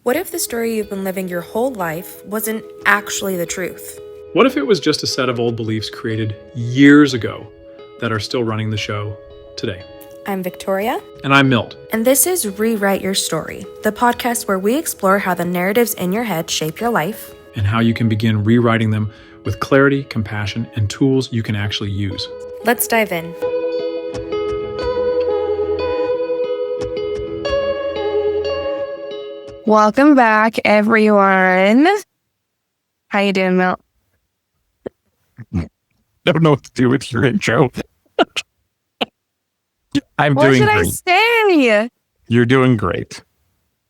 What if the story you've been living your whole life wasn't actually the truth? What if it was just a set of old beliefs created years ago that are still running the show today? I'm Victoria. And I'm Milt. And this is Rewrite Your Story, the podcast where we explore how the narratives in your head shape your life. And how you can begin rewriting them with clarity, compassion, and tools you can actually use. Let's dive in. Welcome back, everyone. How you doing, Milt? I don't know what to do with your intro. I'm What doing should great. I say? You're doing great.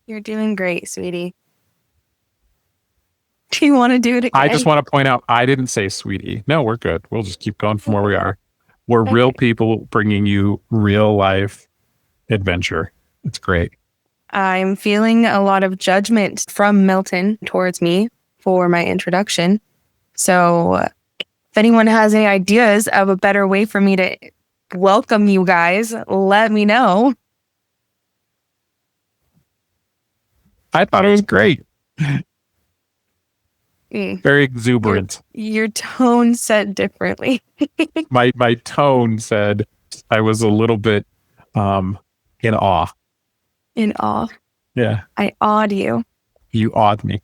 You're doing great, sweetie. Do you want to do it again? I just want to point out, I didn't say sweetie. No, we're good. We'll just keep going from where we are. We're real people bringing you real life adventure. It's great. I'm feeling a lot of judgment from Milton towards me for my introduction. So if anyone has any ideas of a better way for me to welcome you guys, let me know. I thought it was great. Mm. Very exuberant. Your tone said differently. My tone said I was a little bit in awe. In awe. Yeah. I awed you. You awed me.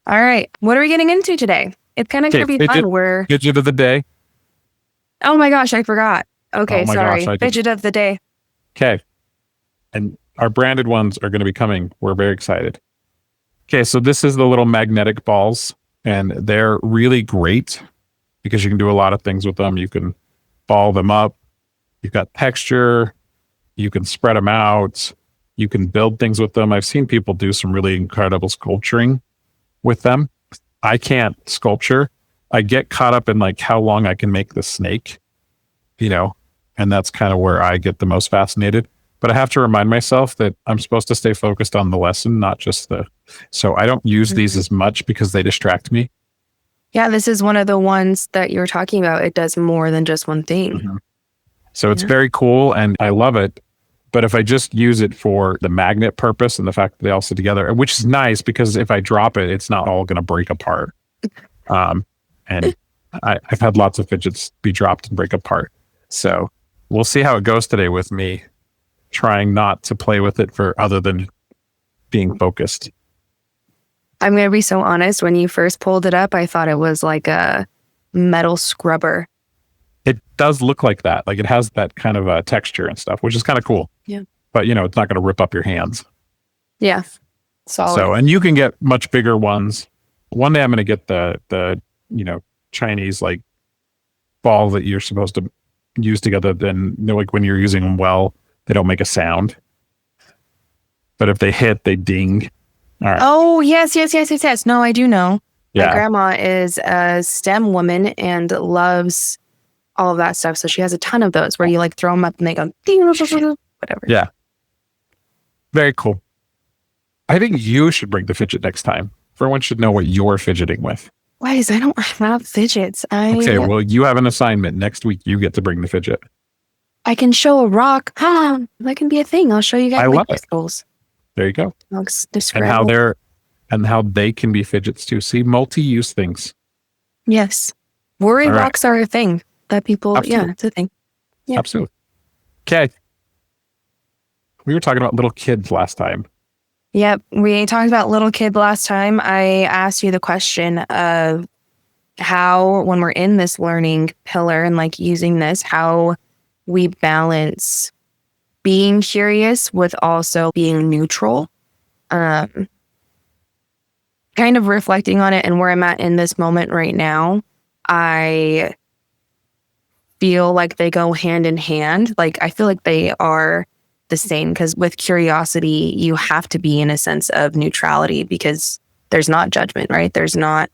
All right. What are we getting into today? It's kind of going to be fun. We're Fidget of the day. Oh my gosh, I forgot. Okay, Oh my sorry. gosh, I did. Fidget of the day. Okay. And our branded ones are going to be coming. We're very excited. Okay, so this is the little magnetic balls, and they're really great because you can do a lot of things with them. You can ball them up. You've got texture. You can spread them out. You can build things with them. I've seen people do some really incredible sculpturing with them. I can't sculpture. I get caught up in like how long I can make the snake, and that's kind of where I get the most fascinated. But I have to remind myself that I'm supposed to stay focused on the lesson, not just so I don't use these as much because they distract me. Yeah, this is one of the ones that you were talking about. It does more than just one thing. Mm-hmm. So it's very cool and I love it. But if I just use it for the magnet purpose and the fact that they all sit together, which is nice because if I drop it, it's not all going to break apart. And I've had lots of fidgets be dropped and break apart. So we'll see how it goes today with me trying not to play with it for other than being focused. I'm going to be so honest. When you first pulled it up, I thought it was like a metal scrubber. It does look like that. Like it has that kind of texture and stuff, which is kind of cool. Yeah. But, it's not going to rip up your hands. Yeah. Solid. So, and you can get much bigger ones. One day I'm going to get the Chinese like ball that you're supposed to use together. Then like when you're using them well, they don't make a sound. But if they hit, they ding. All right. Oh, yes. No, I do know. Yeah. My grandma is a STEM woman and loves all of that stuff. So she has a ton of those where you like throw them up and they go, ding, whatever. Yeah. Very cool. I think you should bring the fidget next time. Everyone should know what you're fidgeting with. Why? I don't have fidgets. Okay, well, you have an assignment. Next week, you get to bring the fidget. I can show a rock. That can be a thing. I'll show you guys. I love it. Crystals. There you go. I'll describe And how they can be fidgets too. See, multi-use things. Yes. Worry All right. rocks are a thing that people, Absolutely. yeah, it's a thing. Yeah. Absolutely. Okay. We were talking about little kids last time. Yep. We talked about little kid last time. I asked you the question of how, when we're in this learning pillar and like using this, how we balance being curious with also being neutral. Kind of reflecting on it and where I'm at in this moment right now, I feel like they go hand in hand. Like I feel like they are the same because with curiosity, you have to be in a sense of neutrality because there's not judgment, right? There's not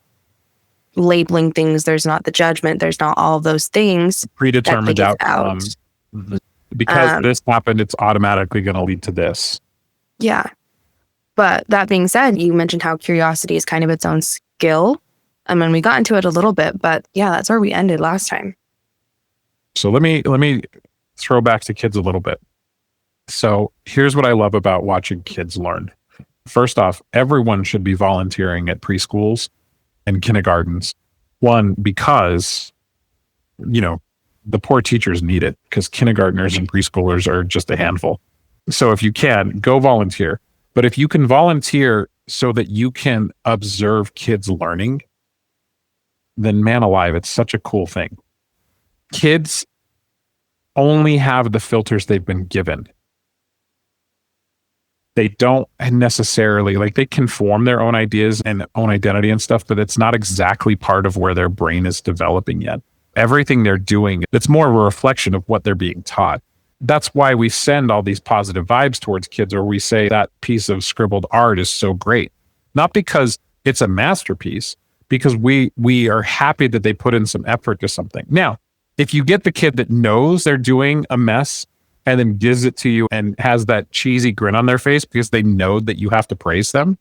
labeling things. There's not the judgment. There's not all of those things. Predetermined outcome. Because this happened, it's automatically going to lead to this. Yeah. But that being said, you mentioned how curiosity is kind of its own skill. I mean, we got into it a little bit, but yeah, that's where we ended last time. So let me throw back to kids a little bit. So here's what I love about watching kids learn. First off, everyone should be volunteering at preschools and kindergartens. One, because, the poor teachers need it because kindergartners and preschoolers are just a handful. So if you can, go volunteer. But if you can volunteer so that you can observe kids learning, then man alive, it's such a cool thing. Kids only have the filters they've been given. They don't necessarily, they can form their own ideas and own identity and stuff, but it's not exactly part of where their brain is developing yet. Everything they're doing, it's more of a reflection of what they're being taught. That's why we send all these positive vibes towards kids, or we say that piece of scribbled art is so great. Not because it's a masterpiece, because we are happy that they put in some effort to something. Now, if you get the kid that knows they're doing a mess and then gives it to you and has that cheesy grin on their face because they know that you have to praise them,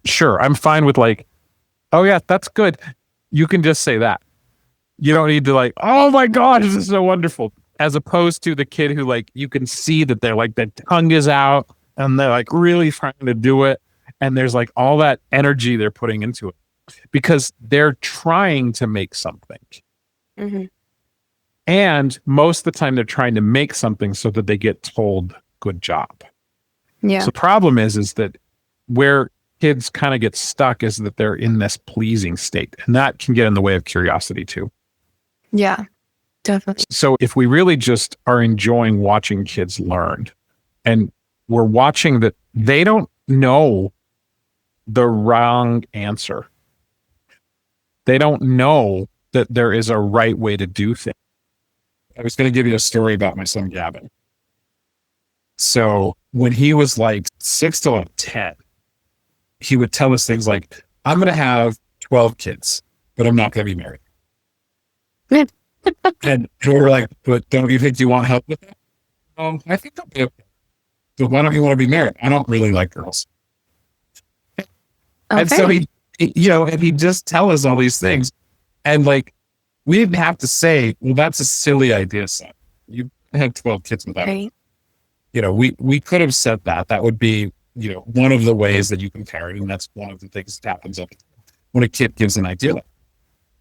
sure, I'm fine with oh yeah, that's good. You can just say that. You don't need to oh my God, this is so wonderful. As opposed to the kid who you can see that they're their tongue is out and they're really trying to do it. And there's all that energy they're putting into it because they're trying to make something. Mm-hmm. And most of the time they're trying to make something so that they get told good job. Yeah. So the problem is that where kids kind of get stuck is that they're in this pleasing state, and that can get in the way of curiosity too. Yeah, definitely. So if we really just are enjoying watching kids learn, and we're watching that they don't know the wrong answer. They don't know that there is a right way to do things. I was going to give you a story about my son, Gavin. So when he was 6 to 10, he would tell us things like, I'm going to have 12 kids, but I'm not going to be married. And we were like, but don't you think you want help with that? I think I'll be okay. But why don't you want to be married? I don't really like girls. Okay. And so he and he'd just tell us all these things. And we didn't have to say, well, that's a silly idea, son. You have 12 kids without it. We could have said that. That would be, one of the ways that you can parent. And that's one of the things that happens when a kid gives an idea.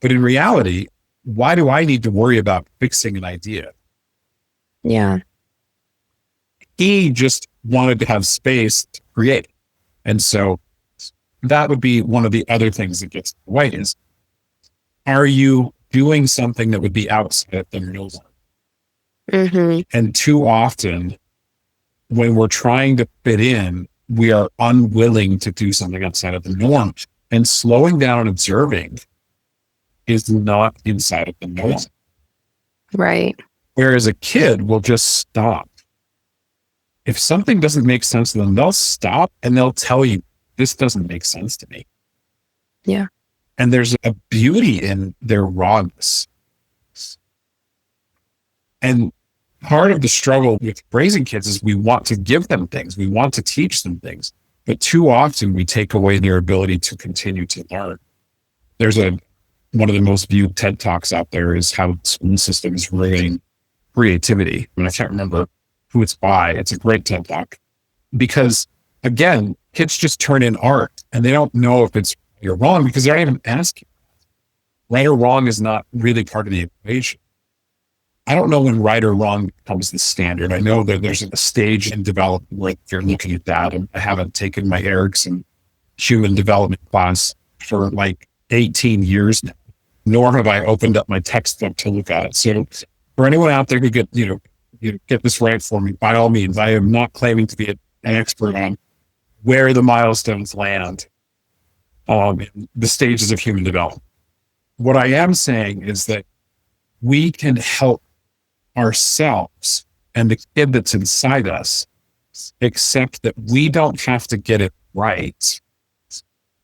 But in reality, why do I need to worry about fixing an idea? Yeah. He just wanted to have space to create. And so that would be one of the other things that gets in the way is, are you doing something that would be outside of the norm? Mm-hmm. And too often, when we're trying to fit in, we are unwilling to do something outside of the norm. And slowing down and observing is not inside of the norm. Right. Whereas a kid will just stop. If something doesn't make sense to them, they'll stop and they'll tell you, this doesn't make sense to me. Yeah. And there's a beauty in their rawness. And part of the struggle with raising kids is we want to give them things. We want to teach them things. But too often we take away their ability to continue to learn. There's one of the most viewed TED Talks out there is how the school system is ruining creativity. I can't remember who it's by. It's a great TED Talk. Because again, kids just turn in art and they don't know if it's right or wrong because they're not even asking. Right or wrong is not really part of the equation. I don't know when right or wrong becomes the standard. I know that there's a stage in development where you're looking at that. And I haven't taken my Erickson human development class for 18 years now, nor have I opened up my textbook to look at it. So for anyone out there who get this right for me, by all means, I am not claiming to be an expert on where the milestones land in the stages of human development. What I am saying is that we can help ourselves and the kid that's inside us accept that we don't have to get it right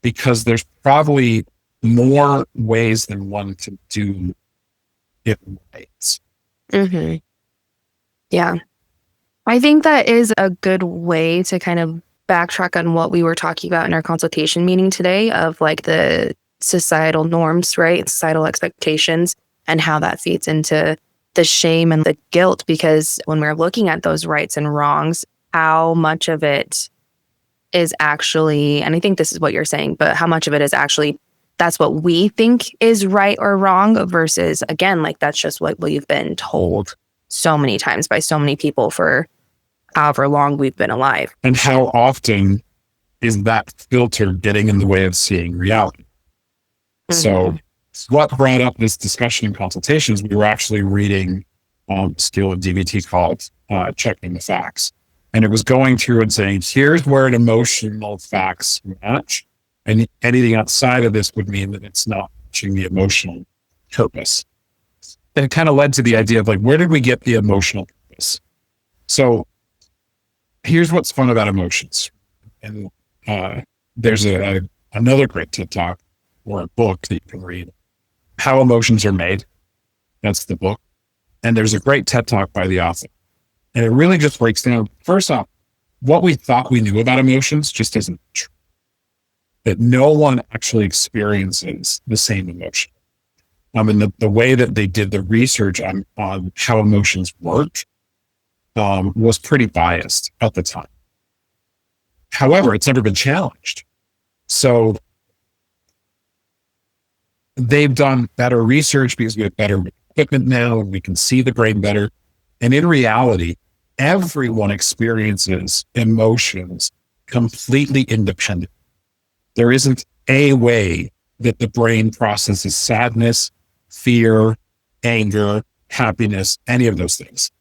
because there's probably more ways than one to do it right. Mm-hmm. Yeah. I think that is a good way to kind of backtrack on what we were talking about in our consultation meeting today of the societal norms, right? Societal expectations and how that feeds into the shame and the guilt, because when we're looking at those rights and wrongs, how much of it is actually, and I think this is what you're saying, but how much of it is actually that's what we think is right or wrong versus, again, like that's just what we've been told so many times by so many people for however long we've been alive. And how often is that filter getting in the way of seeing reality? So what brought up this discussion in consultations, we were actually reading skill of DBT called Checking the Facts. And it was going through and saying, here's where an emotional facts match. And anything outside of this would mean that it's not matching the emotional purpose. And it kind of led to the idea of like, where did we get the emotional purpose? So here's what's fun about emotions. And there's another great TED Talk or a book that you can read, How Emotions Are Made. That's the book. And there's a great TED Talk by the author. And it really just breaks down, first off, what we thought we knew about emotions just isn't true. That no one actually experiences the same emotion. And the way that they did the research on how emotions work was pretty biased at the time. However, it's never been challenged. So they've done better research because we have better equipment now and we can see the brain better. And in reality, everyone experiences emotions completely independent. There isn't a way that the brain processes sadness, fear, anger, happiness, any of those things.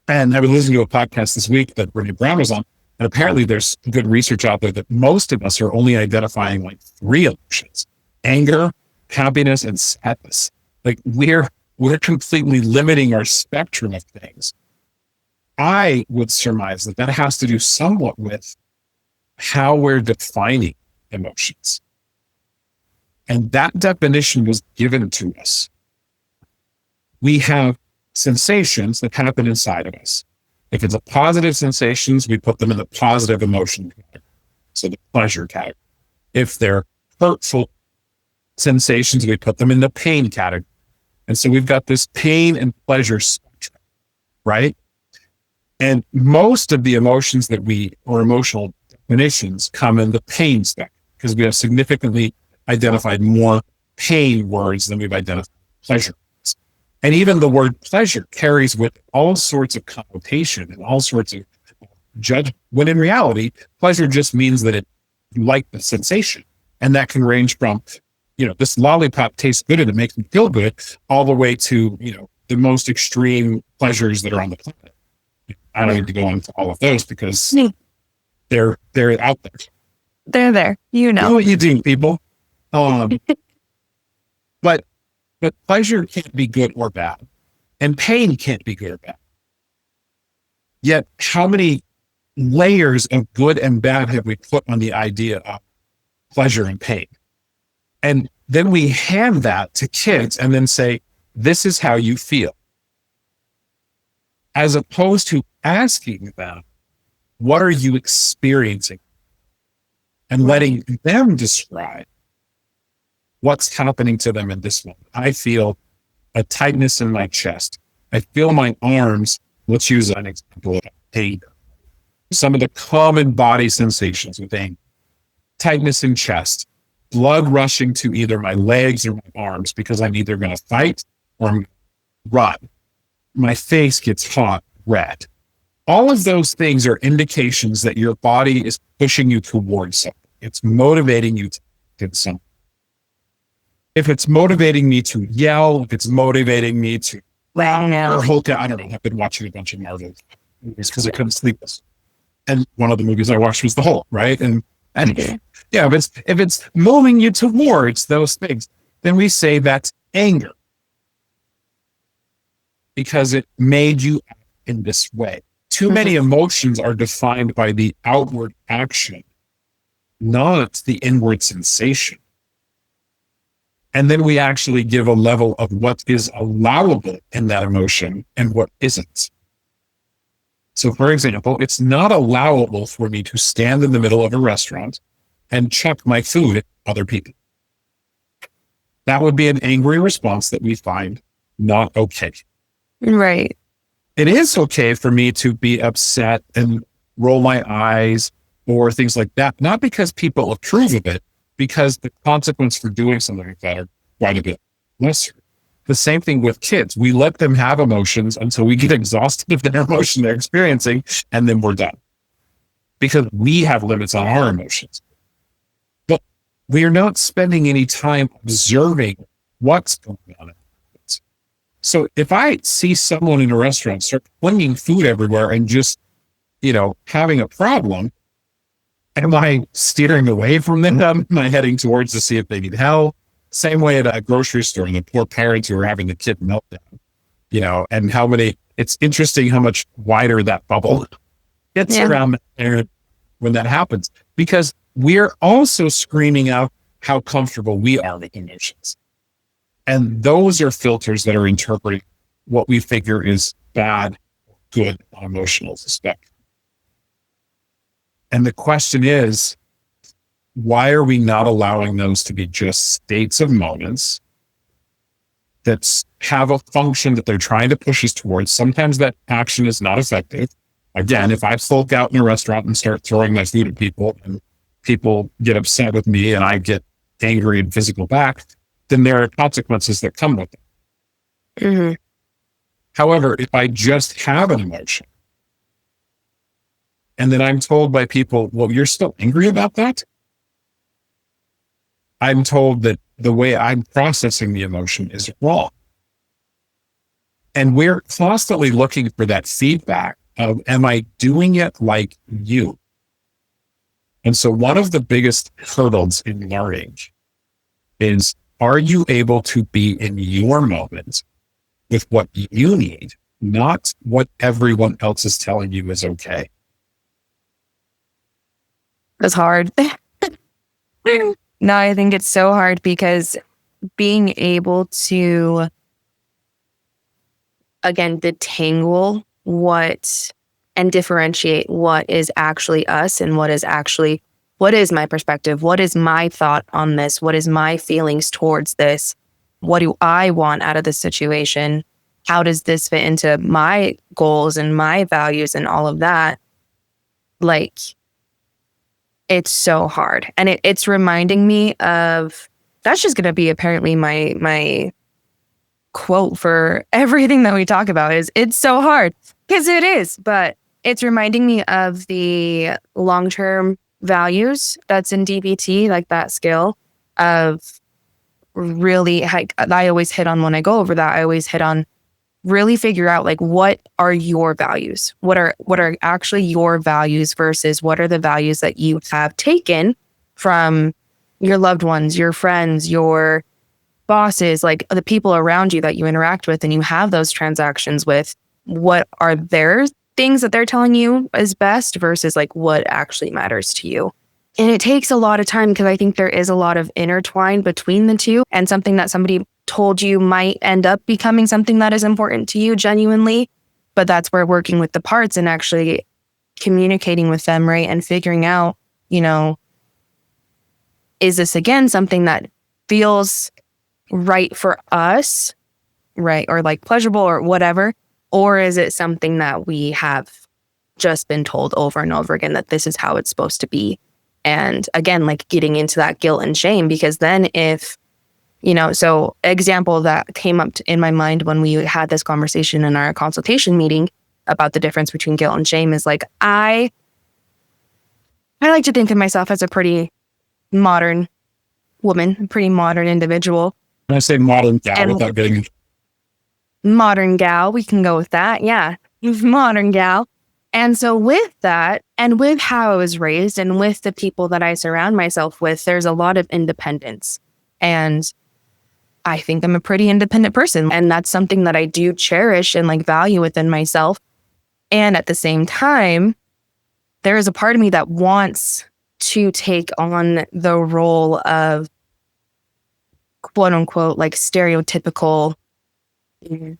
And I was listening to a podcast this week that Brene Brown was on, and apparently there's good research out there that most of us are only identifying like 3 emotions: anger, happiness, and sadness. Like we're completely limiting our spectrum of things. I would surmise that has to do somewhat with how we're defining emotions. And that definition was given to us. We have sensations that happen inside of us. If it's a positive sensations, we put them in the positive emotion category, so the pleasure category. If they're hurtful sensations, we put them in the pain category. And so we've got this pain and pleasure spectrum, right? And most of the emotions or emotional definitions come in the pain spectrum because we have significantly identified more pain words than we've identified pleasure words. And even the word pleasure carries with all sorts of connotation and all sorts of judgment, when in reality, pleasure just means that you like the sensation. And that can range from, this lollipop tastes good and it makes me feel good, all the way to, the most extreme pleasures that are on the planet. I don't need to go into all of those because they're out there. They're there, You know what you do, people. But pleasure can't be good or bad, and pain can't be good or bad. Yet, how many layers of good and bad have we put on the idea of pleasure and pain? And then we hand that to kids and then say, this is how you feel. As opposed to asking them, what are you experiencing? And letting them describe what's happening to them in this moment. I feel a tightness in my chest. I feel my arms. Let's use an example of pain. Some of the common body sensations with anger: tightness in chest, blood rushing to either my legs or my arms because I'm either going to fight or I'm going to run. My face gets hot, red. All of those things are indications that your body is pushing you towards something. It's motivating you to get something. If it's motivating me to yell, if it's motivating me to or hold down, I don't know. I've been watching a bunch of Marvel movies because I couldn't sleep. And one of the movies I watched was The Hulk, right? And yeah, if it's moving you towards those things, then we say that's anger because it made you act in this way. Too many emotions are defined by the outward action, not the inward sensation. And then we actually give a level of what is allowable in that emotion and what isn't. So, for example, it's not allowable for me to stand in the middle of a restaurant and chuck my food at other people. That would be an angry response that we find not okay. Right. It is okay for me to be upset and roll my eyes or things like that. Not because people approve of it, because the consequence for doing something like that are quite a bit lesser. The same thing with kids. We let them have emotions until we get exhausted of the emotion they're experiencing, and then we're done. Because we have limits on our emotions. But we are not spending any time observing what's going on. So if I see someone in a restaurant start flinging food everywhere and just, having a problem, am I steering away from them? Am I heading towards to see if they need help? Same way at a grocery store, and the poor parents who are having the kid meltdown, and it's interesting how much wider that bubble gets around there when that happens, because we're also screaming out how comfortable we are with emotions. And those are filters that are interpreting what we figure is bad, good on emotional spectrum. And the question is, why are we not allowing those to be just states of moments that have a function that they're trying to push us towards? Sometimes that action is not effective. Again, if I sulk out in a restaurant and start throwing my food at people, and people get upset with me and I get angry and physical back, then there are consequences that come with it. Mm-hmm. However, if I just have an emotion, and then I'm told by people, well, you're still angry about that? I'm told that the way I'm processing the emotion is wrong. And we're constantly looking for that feedback of, am I doing it like you? And so one of the biggest hurdles in learning is, are you able to be in your moment with what you need, not what everyone else is telling you is okay? That's hard. No, I think it's so hard, because being able to, again, detangle and differentiate what is actually us and what is my perspective? What is my thought on this? What is my feelings towards this? What do I want out of this situation? How does this fit into my goals and my values and all of that? Like, it's so hard. And it's reminding me of, that's just going to be apparently my quote for everything that we talk about, is it's so hard, because it is, but it's reminding me of the long-term values that's in DBT, like that skill of really, I always hit on, when I go over that, I always hit on really figure out, like, what are your values? What are actually your values versus what are the values that you have taken from your loved ones, your friends, your bosses, like the people around you that you interact with and you have those transactions with. What are their things that they're telling you is best versus like what actually matters to you? And it takes a lot of time, because I think there is a lot of intertwine between the two, and something that somebody told you might end up becoming something that is important to you genuinely. But that's where working with the parts and actually communicating with them, right? And figuring out, is this again something that feels right for us, right? Or like pleasurable or whatever? Or is it something that we have just been told over and over again that this is how it's supposed to be? And again, like getting into that guilt and shame, because then if, so example that came up in my mind when we had this conversation in our consultation meeting about the difference between guilt and shame is like, I like to think of myself as a pretty modern woman, a pretty modern individual. When I say modern gal, without getting... Modern gal, we can go with that. Yeah. Modern gal. And so with that, and with how I was raised and with the people that I surround myself with, there's a lot of independence. And I think I'm a pretty independent person. And that's something that I do cherish and like value within myself. And at the same time, there is a part of me that wants to take on the role of quote unquote, like stereotypical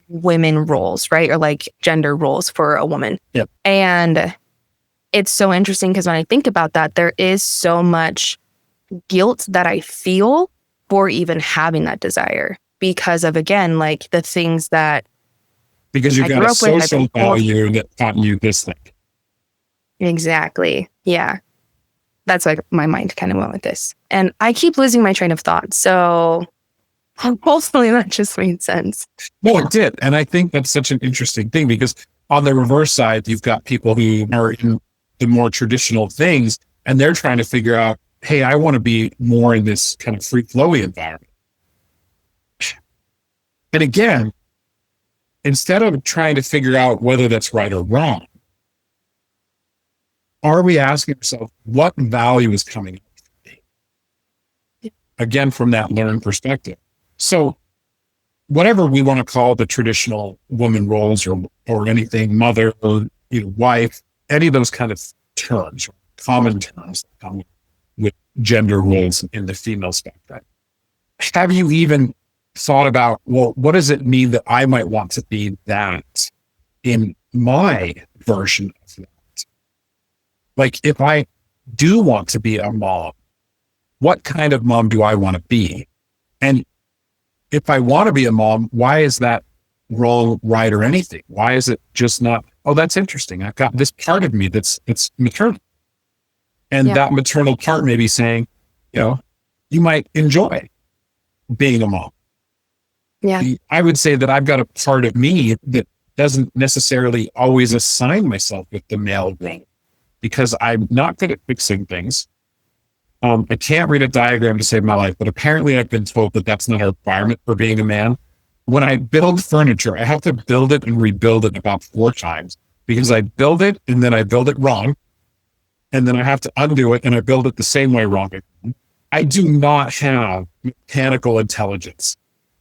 women roles, right? Or like gender roles for a woman. Yep. And it's so interesting because when I think about that, there is so much guilt that I feel for even having that desire because of, again, like the things that because you've got a social value that taught you this thing. Exactly. Yeah. that's like my mind kind of went with this. And I keep losing my train of thought. So hopefully that just made sense. No, it did. And I think that's such an interesting thing, because on the reverse side, you've got people who are in the more traditional things, and they're trying to figure out, hey, I want to be more in this kind of free flowy environment. And again, instead of trying to figure out whether that's right or wrong, are we asking ourselves, what value is coming up for me? Again, from that learned perspective. So whatever we want to call the traditional woman roles or anything, mother, or wife, any of those kind of terms, common terms that come with gender roles in the female spectrum. Have you even thought about, well, what does it mean that I might want to be that in my version of that? Like, if I do want to be a mom, what kind of mom do I want to be? And if I want to be a mom, why is that wrong, right, or anything? Why is it just not, oh, that's interesting. I've got this part of me that's maternal. And that maternal part may be saying, you might enjoy being a mom. Yeah. I would say that I've got a part of me that doesn't necessarily always assign myself with the male role, because I'm not good at fixing things. I can't read a diagram to save my life, but apparently I've been told that that's not a requirement for being a man. When I build furniture, I have to build it and rebuild it about 4 times, because I build it and then I build it wrong. And then I have to undo it and I build it the same way wrong. I do not have mechanical intelligence,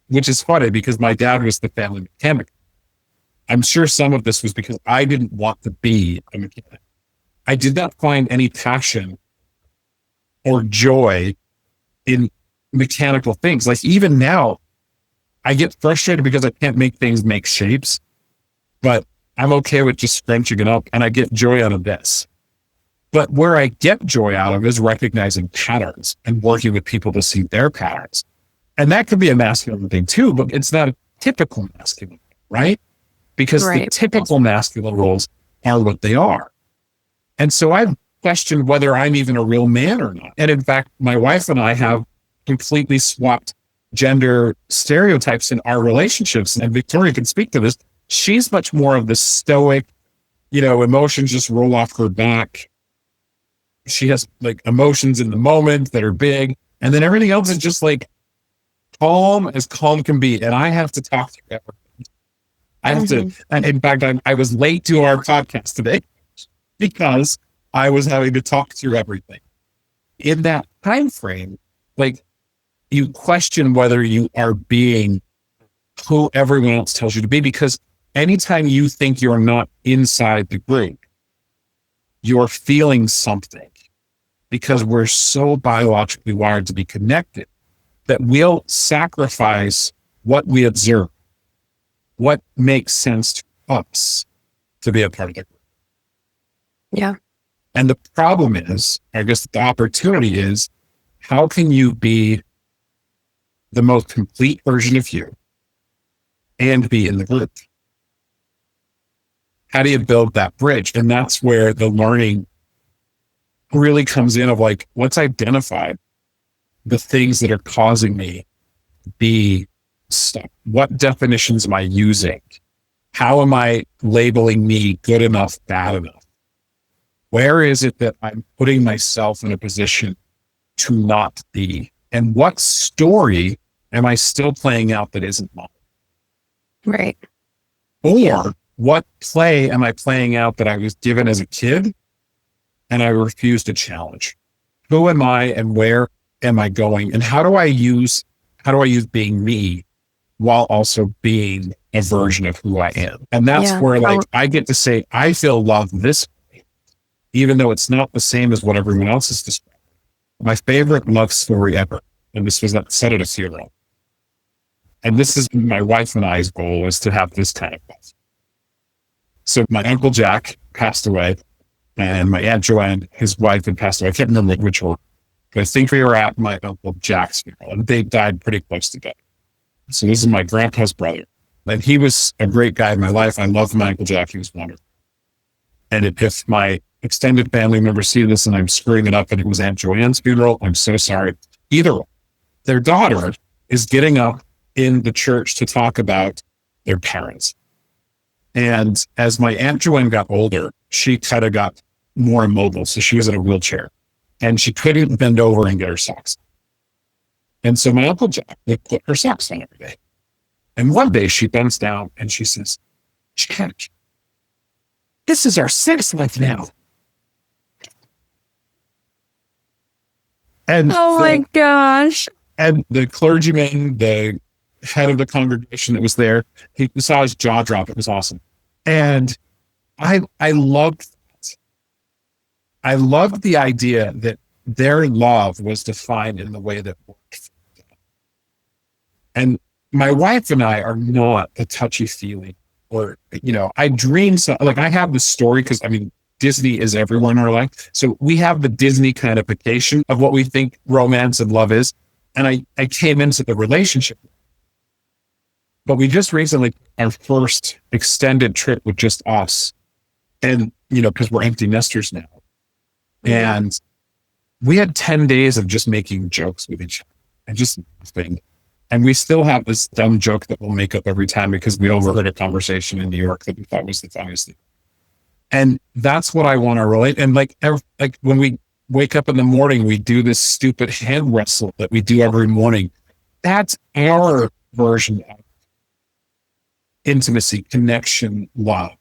which is funny because my dad was the family mechanic. I'm sure some of this was because I didn't want to be a mechanic. I did not find any passion or joy in mechanical things. Like, even now, I get frustrated because I can't make things make shapes, but I'm okay with just scrunching it up, and I get joy out of this. But where I get joy out of is recognizing patterns and working with people to see their patterns. And that could be a masculine thing too, but it's not a typical masculine, right? Because the typical masculine roles are what they are. And so I've questioned whether I'm even a real man or not. And in fact, my wife and I have completely swapped gender stereotypes in our relationships. And Victoria can speak to this. She's much more of the stoic, emotions just roll off her back. She has like emotions in the moment that are big. And then everything else is just like calm as calm can be. And I have to talk to everything. I have to, and in fact, I was late to our podcast today because I was having to talk through everything. In that time frame, like, you question whether you are being who everyone else tells you to be, because anytime you think you're not inside the group, you're feeling something, because we're so biologically wired to be connected that we'll sacrifice what we observe, what makes sense to us, to be a part of the group. Yeah. And the problem is, I guess the opportunity is, how can you be the most complete version of you and be in the group? How do you build that bridge? And that's where the learning really comes in, of like, let's identify the things that are causing me to be stuck. What definitions am I using? How am I labeling me good enough, bad enough? Where is it that I'm putting myself in a position to not be? And what story am I still playing out that isn't mine? Right. Or what play am I playing out that I was given as a kid and I refuse to challenge? Who am I and where am I going? And how do I use being me while also being a version of who I am? And that's where I get to say, I feel love this way, even though it's not the same as what everyone else is describing. My favorite love story ever, and this was set at a funeral. And this is my wife and I's goal, is to have this kind of love. So my Uncle Jack passed away, and my Aunt Joanne, his wife, had passed away. I can't remember which one, but I think we were at my Uncle Jack's funeral, and they died pretty close together. So this is my grandpa's brother. And he was a great guy in my life. I loved my Uncle Jack. He was wonderful. And if my extended family members see this and I'm screwing it up and it was Aunt Joanne's funeral, I'm so sorry. Either way, their daughter is getting up in the church to talk about their parents. And as my Aunt Joanne got older, she kind of got more immobile. So she was in a wheelchair and she couldn't bend over and get her socks. And so my Uncle Jack, they put her socks on every day. And one day she bends down and she says, Jack, this is our sex life now. And Oh my gosh. and the clergyman, the head of the congregation that was there, he saw his jaw drop. It was awesome. And I loved that. I loved the idea that their love was defined in the way that worked for them. And my wife and I are not a touchy-feely or, I dream, like I have this story because, Disney is everywhere in our life. So we have the Disney codification of what we think romance and love is. And I came into the relationship. But we just recently, our first extended trip with just us. And, because we're empty nesters now. And we had 10 days of just making jokes with each other and just laughing. And we still have this dumb joke that we'll make up every time because we overheard a conversation in New York that we thought was the funniest thing. And that's what I want to relate. And like when we wake up in the morning, we do this stupid hand wrestle that we do every morning. That's our version of intimacy, connection, love.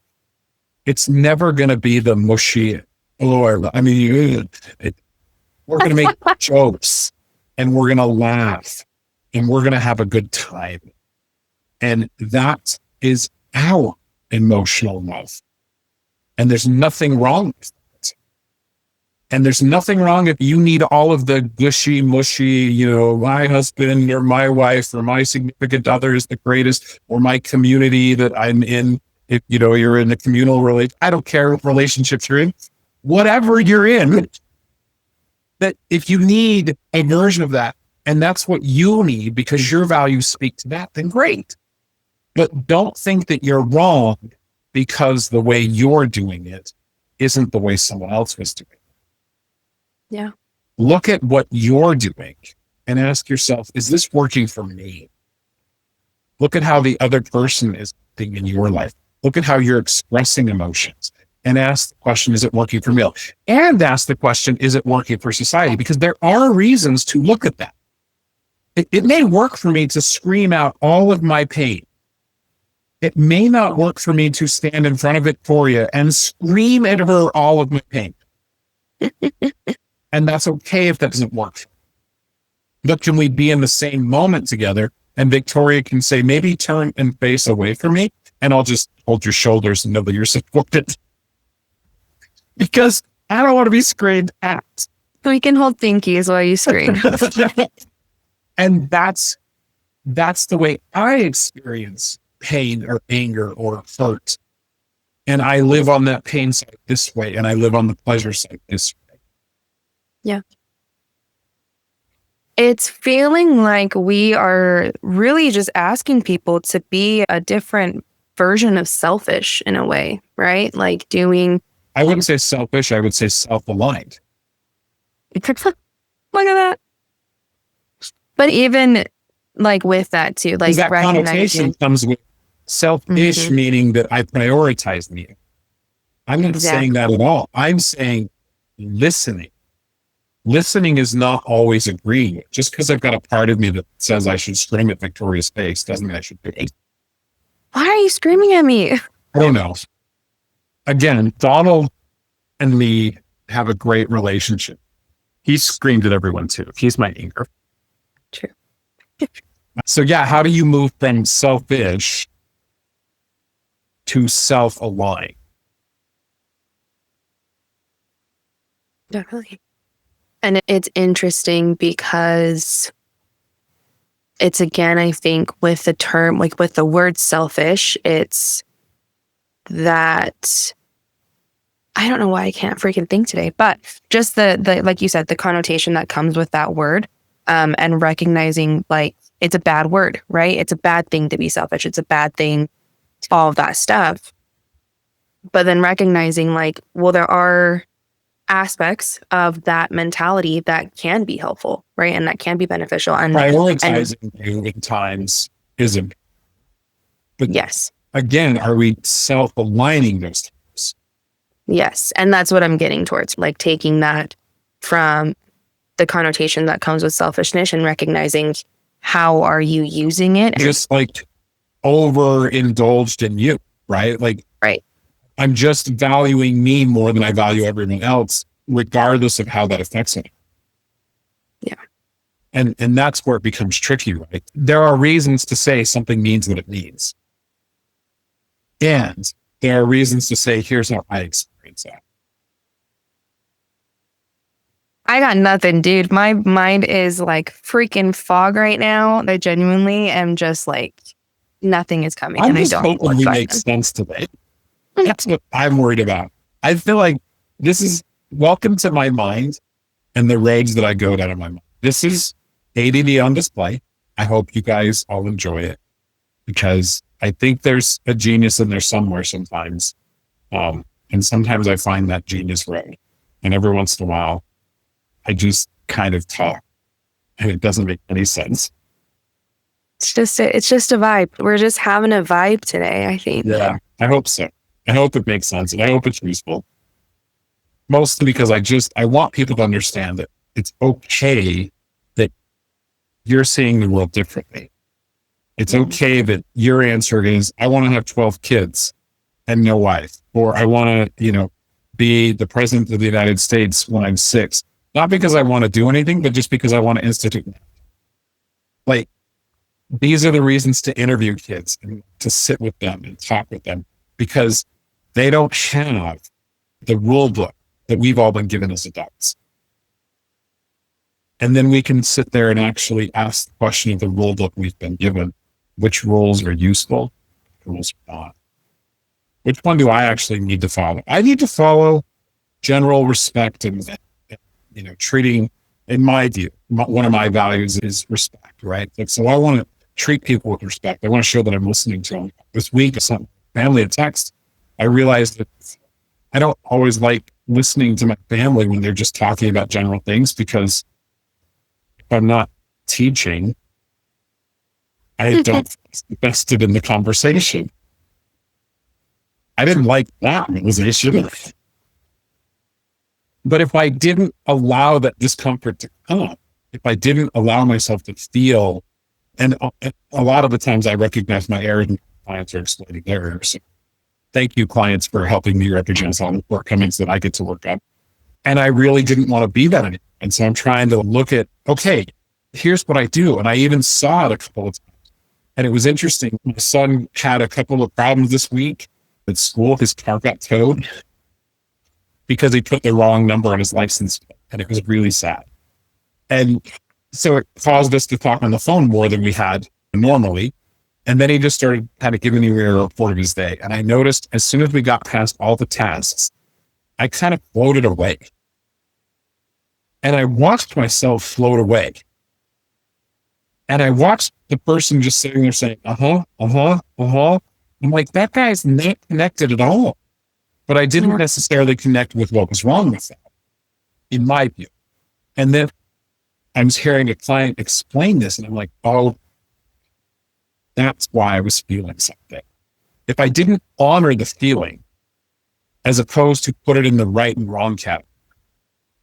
It's never going to be the mushy, we're going to make jokes and we're going to laugh and we're going to have a good time. And that is our emotional love. And there's nothing wrong with it. And there's nothing wrong if you need all of the gushy, mushy, my husband or my wife or my significant other is the greatest, or my community that I'm in. If, you're in a communal relationship, I don't care what relationships you're in, whatever you're in, that if you need a version of that, and that's what you need because your values speak to that, then great. But don't think that you're wrong because the way you're doing it isn't the way someone else was doing it. Yeah. Look at what you're doing and ask yourself, is this working for me? Look at how the other person is acting in your life. Look at how you're expressing emotions and ask the question, is it working for me? And ask the question, is it working for society? Because there are reasons to look at that. It may work for me to scream out all of my pain. It may not work for me to stand in front of Victoria and scream at her all of my pain. And that's okay if that doesn't work. But can we be in the same moment together and Victoria can say, maybe turn and face away from me and I'll just hold your shoulders and know that you're supported. Because I don't want to be screamed at. We can hold pinkies while you scream. And that's the way I experience pain or anger or hurt. And I live on that pain side this way and I live on the pleasure side this way. Yeah. It's feeling like we are really just asking people to be a different version of selfish in a way, right? Like doing... I wouldn't say selfish, I would say self-aligned. Look at that. But even like with that too, like that connotation comes with selfish, meaning that I prioritize me. I'm not saying that at all. I'm saying listening. Listening is not always agreeing. Just because I've got a part of me that says I should scream at Victoria's face doesn't mean I should do it. Why are you screaming at me? I don't know. Again, Donald and me have a great relationship. He screamed at everyone too. He's my anger. True. So yeah, how do you move from selfish to self-aligned? Definitely. And it's interesting because it's, again, I think with the term, like with the word selfish, it's that, I don't know why I can't freaking think today, but just the like you said, the connotation that comes with that word, and recognizing like it's a bad word, right? It's a bad thing to be selfish. It's a bad thing, all of that stuff. But then recognizing like, well, there are aspects of that mentality that can be helpful, right? And that can be beneficial. And Prioritizing you in times isn't. But yes. again, are we self-aligning those times? Yes. And that's what I'm getting towards, like taking that from the connotation that comes with selfishness and recognizing how are you using it? Just like overindulged in you, right? Like, right. I'm just valuing me more than I value everyone else, regardless of how that affects me. Yeah. And that's where it becomes tricky, right? There are reasons to say something means what it means. And there are reasons to say, here's how I experience that. I got nothing, dude. My mind is like freaking fog right now. I genuinely am just like, nothing is coming. I'm and just I don't hoping we make sense today. That's what I'm worried about. I feel like this is welcome to my mind and the rage that I go down in my mind. This is ADD on display. I hope you guys all enjoy it because I think there's a genius in there somewhere sometimes. And sometimes I find that genius road. And every once in a while, I just kind of talk and it doesn't make any sense. It's just a vibe. We're just having a vibe today, I think. Yeah, I hope so. I hope it makes sense and I hope it's useful. Mostly because I want people to understand that it's okay that you're seeing the world differently. It's okay that your answer is, I want to have 12 kids and no wife, or I want to, be the president of the United States when I'm 6. Not because I want to do anything, but just because I want to institute. Like, these are the reasons to interview kids and to sit with them and talk with them because they don't have the rule book that we've all been given as adults. And then we can sit there and actually ask the question of the rule book we've been given. Which rules are useful? Which rules are not? Which one do I actually need to follow? I need to follow general respect and treating, in my view, one of my values is respect, right? Like, so I want to treat people with respect. I want to show that I'm listening to them. This week, I sent family a text. I realized that I don't always like listening to my family when they're just talking about general things because if I'm not teaching, I don't feel invested in the conversation. I didn't like that realization. But if I didn't allow that discomfort to come, if I didn't allow myself to feel, and a lot of the times I recognize my errors and clients are explaining their errors. Thank you, clients, for helping me recognize all the shortcomings that I get to work on. And I really didn't want to be that anymore. And so I'm trying to look at, okay, here's what I do. And I even saw it a couple of times. And it was interesting. My son had a couple of problems this week at school. His car got towed because he put the wrong number on his license plate. And it was really sad. And so it caused us to talk on the phone more than we had normally. And then he just started kind of giving me a report of his day. And I noticed as soon as we got past all the tasks, I kind of floated away. And I watched myself float away. And I watched the person just sitting there saying, I'm like, that guy's not connected at all. But I didn't necessarily connect with what was wrong with that, in my view. And then I was hearing a client explain this, and I'm like, oh, that's why I was feeling something. If I didn't honor the feeling, as opposed to put it in the right and wrong category,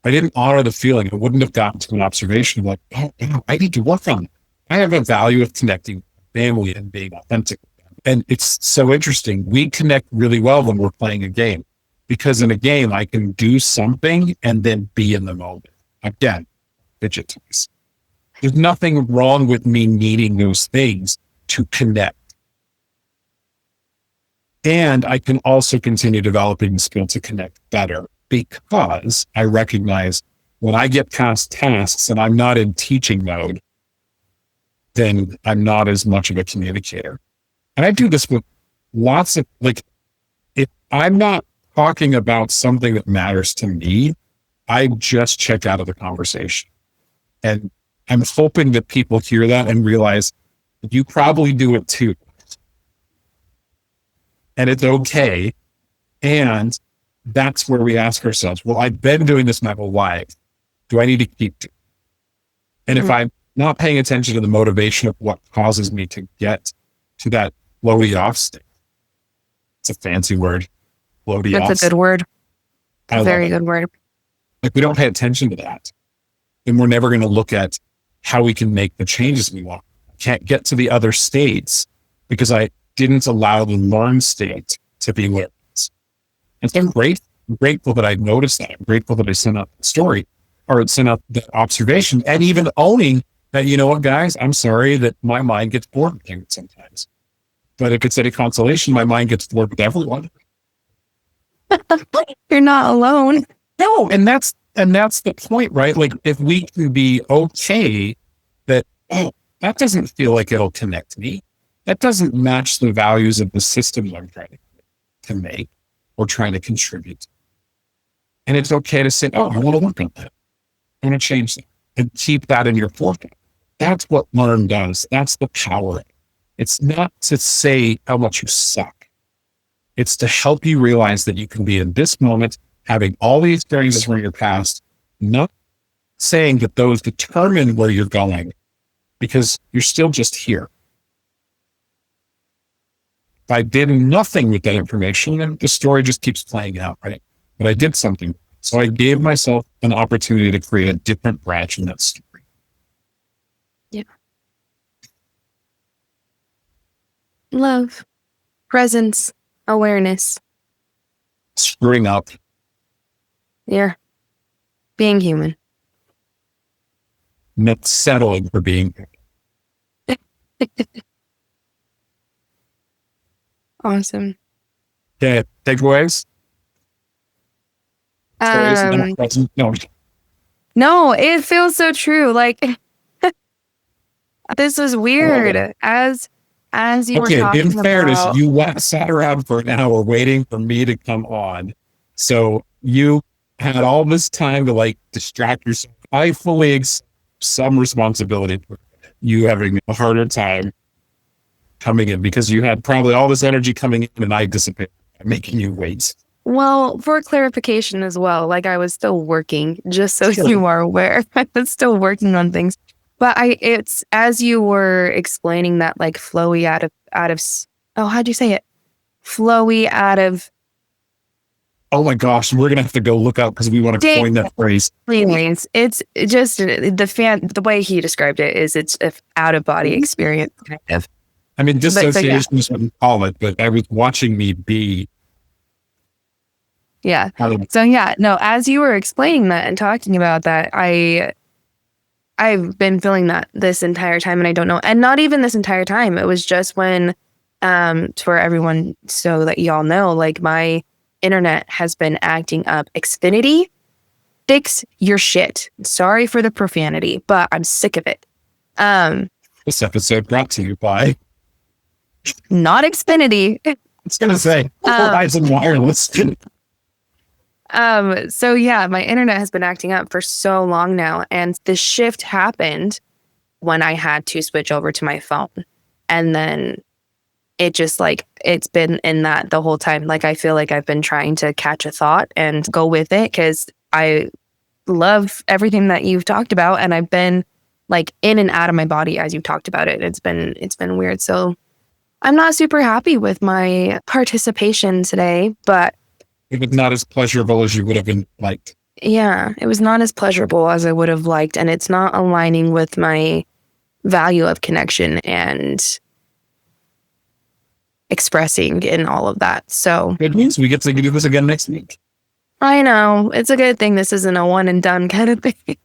if I didn't honor the feeling, I wouldn't have gotten to an observation of like, oh, I need to work on it. I have a value of connecting with family and being authentic. And it's so interesting. We connect really well when we're playing a game, because in a game, I can do something and then be in the moment. Again, fidget toys. There's nothing wrong with me needing those things to connect. And I can also continue developing the skill to connect better because I recognize when I get past tasks and I'm not in teaching mode, then I'm not as much of a communicator. And I do this with lots of, like, if I'm not talking about something that matters to me, I just check out of the conversation. And I'm hoping that people hear that and realize you probably do it too. And it's okay. And that's where we ask ourselves, well, I've been doing this my whole life. Do I need to keep doing it? And if I'm not paying attention to the motivation of what causes me to get to that floaty off state, it's a fancy word, floaty off. That's a good word. I love Very it. good word. Like, we don't pay attention to that, then we're never going to look at how we can make the changes we want. Can't get to the other states because I didn't allow the learned state to be where it is. And so I'm grateful that I noticed that. I'm grateful that I sent out the story or sent out the observation, and even owning that, you know what, guys, I'm sorry that my mind gets bored with things sometimes. But if it's any consolation, my mind gets bored with everyone. You're not alone. No, and that's the point, right? Like, if we can be okay that, oh, that doesn't feel like it'll connect me. That doesn't match the values of the system I'm trying to make or trying to contribute. And it's okay to say, oh, I want to work on that. I want to change that, and keep that in your forefront. That's what learn does. That's the power. It's not to say how much you suck. It's to help you realize that you can be in this moment, having all the experiences from your past, not saying that those determine where you're going, because you're still just here. If I did nothing with that information, then the story just keeps playing out, right? But I did something. So I gave myself an opportunity to create a different branch in that story. Yeah. Love, presence, awareness. Screwing up. Yeah. Being human. Not settling for being. Awesome. Okay, takeaways? No. No, it feels so true. Like, this is weird. As you were talking in fairness, about, you sat around for an hour waiting for me to come on. So you had all this time to like distract yourself. I fully accept some responsibility for you having a harder time coming in because you had probably all this energy coming in and I dissipated, making you wait. well, for clarification as well, like I was still working, just so Sure. you are aware. I was still working on things. But it's as you were explaining that, like flowy out of how'd you say it? Flowy out of. Oh my gosh, we're gonna have to go look up because we want to coin that phrase. Anyways, it's just the way he described it is it's an out of body experience kind of. I mean, But, so, yeah. dissociation is what we call it, but I was watching me be. Yeah. How So yeah, no, as you were explaining that and talking about that, I've been feeling that this entire time and I don't know. And not even this entire time. It was just when for everyone so that y'all know, like my internet has been acting up. Xfinity, fix your shit. Sorry for the profanity, but I'm sick of it. This episode brought to you by. Not Xfinity. I was gonna say Horizon Wireless. So yeah, my internet has been acting up for so long now. And the shift happened when I had to switch over to my phone. And then it just like, it's been in that the whole time. Like, I feel like I've been trying to catch a thought and go with it because I love everything that you've talked about. And I've been like in and out of my body as you've talked about it. It's been weird. So I'm not super happy with my participation today, but It was not as pleasurable as you would have been liked. yeah, it was not as pleasurable as I would have liked. And it's not aligning with my value of connection and expressing and all of that. So Good news, we get to do this again next week. I know it's a good thing this isn't a one and done kind of thing.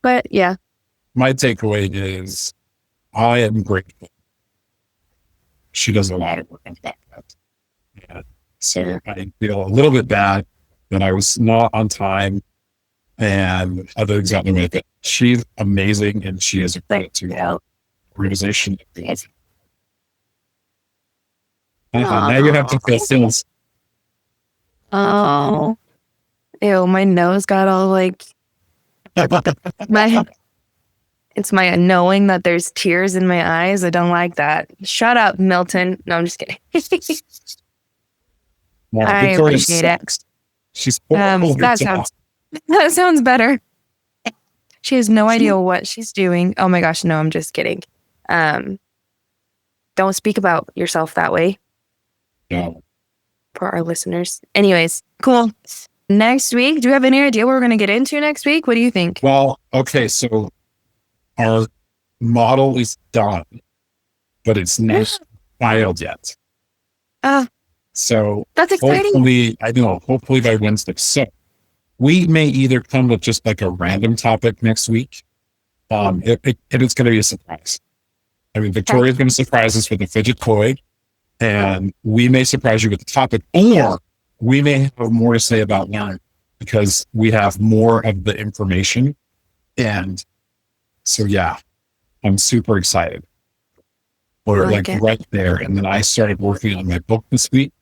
But yeah, My takeaway is I am grateful. She does a lot of work on that. Yeah. So I feel a little bit bad that I was not on time and other things got in the way. But she's amazing and she is a credit to our organization. Now you have to feel things. oh, ew, my nose got all like it's my knowing that there's tears in my eyes. I don't like that. Shut up, Milton. No, I'm just kidding. I Victoria appreciate it. sucks. She's horrible. That sounds better. She has no idea what she's doing. Oh my gosh, no, I'm just kidding. Don't speak about yourself that way No. for our listeners. Anyways, cool. Next week, do you have any idea what we're going to get into next week? What do you think? Well, okay, so our model is done, but it's not filed yet. So That's exciting. hopefully by Wednesday. So we may either come with just like a random topic next week. It's going to be a surprise. I mean, Victoria's going to surprise us with a fidget toy, and we may surprise you with the topic, or we may have more to say about learning because we have more of the information. And so, yeah, I'm super excited. We're like right there. And then I started working on my book this week.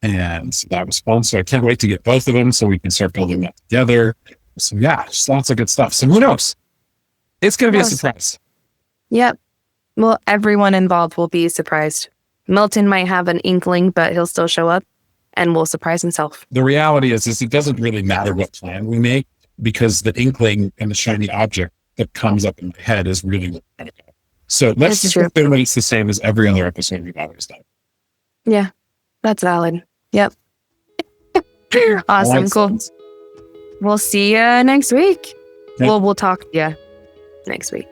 And so that was fun. So I can't wait to get both of them so we can start building that together. So yeah, just lots of good stuff. So who knows? It's going to be a surprise. Yep. Well, everyone involved will be surprised. Milton might have an inkling, but he'll still show up and will surprise himself. The reality is it doesn't really matter what plan we make because the inkling and the shiny object that comes up in my head is really what I do. So let's just assume it's the same as every other episode we've always done. Yeah, that's valid. Yep. Awesome. Cool. We'll see you next week. Okay. Well, we'll talk to you next week.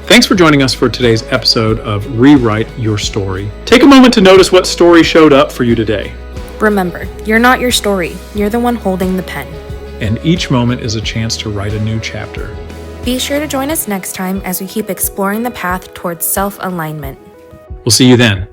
Thanks for joining us for today's episode of Rewrite Your Story. Take a moment to notice what story showed up for you today. Remember, you're not your story. You're the one holding the pen. And each moment is a chance to write a new chapter. Be sure to join us next time as we keep exploring the path towards self-alignment. We'll see you then.